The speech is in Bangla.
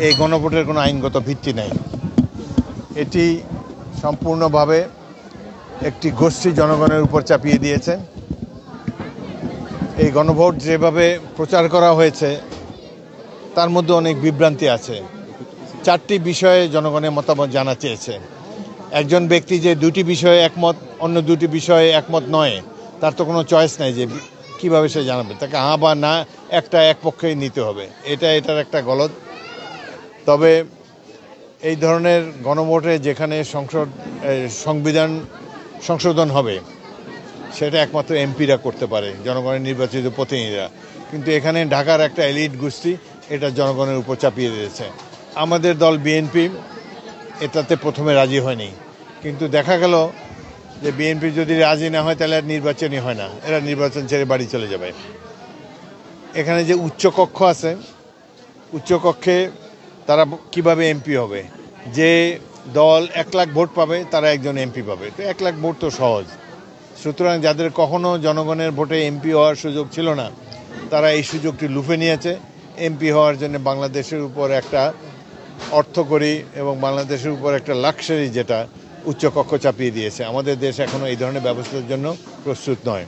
এই গণভোটের কোনো আইনগত ভিত্তি নেই। এটি সম্পূর্ণভাবে একটি গোষ্ঠী জনগণের উপর চাপিয়ে দিয়েছে। এই গণভোট যেভাবে প্রচার করা হয়েছে তার মধ্যে অনেক বিভ্রান্তি আছে। 4টি বিষয়ে জনগণের মতামত জানা চেয়েছে। একজন ব্যক্তি যে 2টি বিষয়ে একমত, অন্য 2টি বিষয়ে একমত নয়, তার তো কোনো চয়েস নাই যে কীভাবে সে জানাবে। তাকে হ্যাঁ বা না একটা এক পক্ষেই নিতে হবে, এটার একটা গলদ। তবে এই ধরনের গণভোটে যেখানে সংবিধান সংশোধন হবে সেটা একমাত্র এমপিরা করতে পারে, জনগণের নির্বাচিত প্রতিনিধিরা। কিন্তু এখানে ঢাকার একটা এলিট গোষ্ঠী এটা জনগণের উপর চাপিয়ে দিয়েছে। আমাদের দল বিএনপি এটাতে প্রথমে রাজি হয়নি, কিন্তু দেখা গেল যে বিএনপি যদি রাজি না হয় তাহলে আর নির্বাচনই হয় না, এরা নির্বাচন ছেড়ে বাড়ি চলে যাবে। এখানে যে উচ্চকক্ষ আছে, উচ্চকক্ষে তারা কিভাবে এমপি হবে? যে দল 1 লাখ ভোট পাবে তারা একজন এমপি পাবে। তো 1 লাখ ভোট তো সহজ। সুতরাং যাদের কখনো জনগণের ভোটে এমপি হওয়ার সুযোগ ছিল না, তারা এই সুযোগটি লুফে নিয়েছে। এমপি হওয়ার জন্য বাংলাদেশের উপর একটা অর্থকরী এবং বাংলাদেশের উপর একটা লাক্সারি যেটা উচ্চকক্ষ চাপিয়ে দিয়েছে। আমাদের দেশ এখনও এই ধরনের ব্যবস্থার জন্য প্রস্তুত নয়।